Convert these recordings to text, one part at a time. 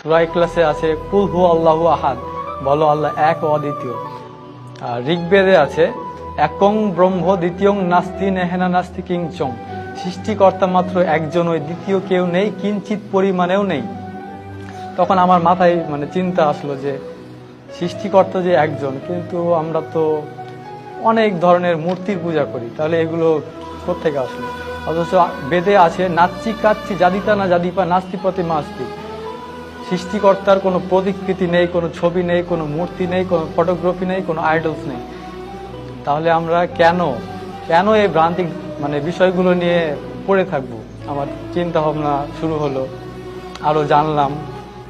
সূরা ইখলাসে আছে কুল হু আল্লাহু আহাদ, বলো আল্লাহ এক ও অদ্বিতীয়। আর ঋগ্বেদে আছে একং ব্রহ্ম দ্বিতীয়ং নাস্তি নেহেনা নাস্তি কিঞ্চং, সৃষ্টিকর্তা মাত্র একজন, ওই দ্বিতীয় কেউ নেই, কিঞ্চিত পরিমাণেও নেই। তখন আমার মাথায় চিন্তা আসলো যে সৃষ্টিকর্তা যে একজন, কিন্তু আমরা তো অনেক ধরনের মূর্তির পূজা করি, তাহলে এগুলো কোত্থেকে আসলো? অথচ বেদে আছে নাচ্চি কাচ্চি জাদিতা না জাদিপা নাস্তি প্রতিমা আস্তি, সৃষ্টিকর্তার কোনো প্রতিকৃতি নেই, কোনো ছবি নেই, কোনো মূর্তি নেই, কোনো ফটোগ্রাফি নেই, কোনো আইডলস নেই। তাহলে আমরা কেন এই ভ্রান্তিক বিষয়গুলো নিয়ে পড়ে থাকবো? আমার চিন্তা ভাবনা শুরু হলো, আরো জানলাম।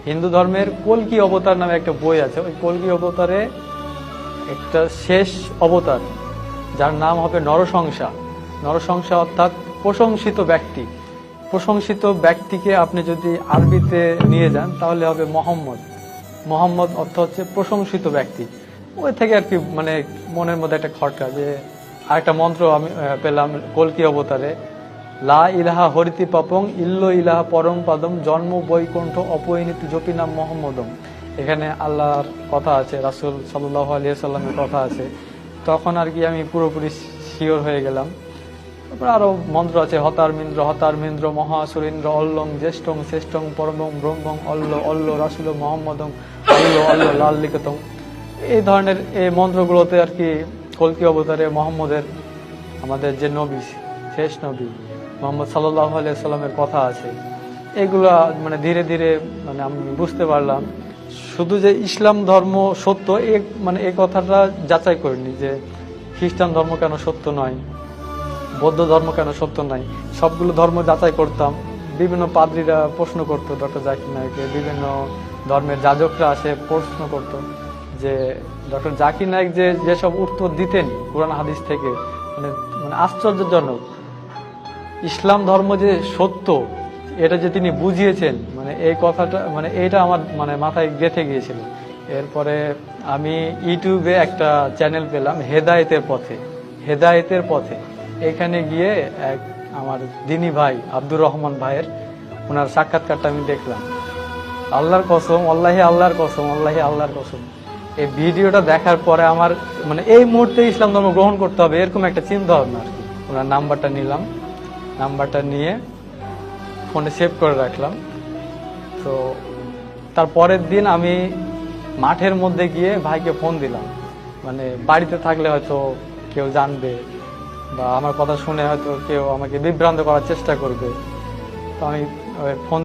হিন্দু ধর্মের কল্কি অবতার নামে একটা বই আছে, ওই কল্কি অবতারে একটা শেষ অবতার যার নাম হবে নরসংসা। নরসংসা অর্থাৎ প্রশংসিত ব্যক্তি। প্রশংসিত ব্যক্তিকে আপনি যদি আরবিতে নিয়ে যান তাহলে হবে মোহাম্মদ। মোহাম্মদ অর্থ হচ্ছে প্রশংসিত ব্যক্তি। ওই থেকে আর কি মনের মধ্যে একটা খটকা, যে আরেকটা মন্ত্র আমি পেলাম কল্কি অবতারে, লা ইলাহা হরিতি পাপং ইল্লো ইলাহা পরম পাদম জন্ম বৈকুণ্ঠ অপরিণীতি জপিনাম মোহাম্মদম। এখানে আল্লাহর কথা আছে, রাসূল সাল্লাল্লাহু আলাইহি সাল্লামের কথা আছে। তখন আর কি আমি পুরোপুরি শিওর হয়ে গেলাম। তারপর আরো মন্ত্র আছে হতারমিন্দ্র মহাসুরেন্দ্র অল্লং জ্যেষ্ঠং শ্রেষ্ঠং পরমং ব্রহ্মং অল্ল অল্ল রাসূল মোহাম্মদং অল্ল অল্ল লাল লিখিতং। এই ধরনের এই মন্ত্রগুলোতে আর কি কল্কি অবতারে মোহাম্মদের, আমাদের যে নবী, শেষ নবী মোহাম্মদ সাল্লাল্লাহু আলাইহি সাল্লামের কথা আছে। এগুলা ধীরে ধীরে আমি বুঝতে পারলাম শুধু যে ইসলাম ধর্ম সত্য এই কথাটা যাচাই করিনি, যে খ্রিস্টান ধর্ম কেন সত্য নয়, বৌদ্ধ ধর্ম কেন সত্য নয়। সবগুলো ধর্ম যাচাই করতাম। বিভিন্ন পাদ্রীরা প্রশ্ন করতো ডক্টর জাকির নায়েককে, বিভিন্ন ধর্মের যাজকরা আসে প্রশ্ন করতো যে ডক্টর জাকির নায়েক যেসব উত্তর দিতেন কোরআন হাদিস থেকে, আশ্চর্যজনক। ইসলাম ধর্ম যে সত্য এটা যে তিনি বুঝিয়েছেন, এই কথাটা এইটা আমার মাথায় গেঁথে গিয়েছিল। এরপরে আমি ইউটিউবে একটা চ্যানেল পেলাম হেদায়েতের পথে। এখানে গিয়ে এক আমার দিনী ভাই আব্দুর রহমান ভাইয়ের ওনার সাক্ষাৎকারটা আমি দেখলাম। আল্লাহর কসম, আল্লাহর কসম, এই ভিডিওটা দেখার পরে আমার এই মুহূর্তে ইসলাম ধর্ম গ্রহণ করতে হবে এরকম একটা চিন্তা ভাবনা আর কি। ওনার নাম্বারটা নিলাম, নাম্বারটা নিয়ে ফোনে সেভ করে রাখলাম। তো তার পরের দিন আমি মাঠের মধ্যে গিয়ে ভাইকে ফোন দিলাম। বাড়িতে থাকলে হয়তো কেউ জানবে বা আমার কথা শুনে হয়তো কেউ আমাকে বিভ্রান্ত করার চেষ্টা করবে। তো আমি ফোন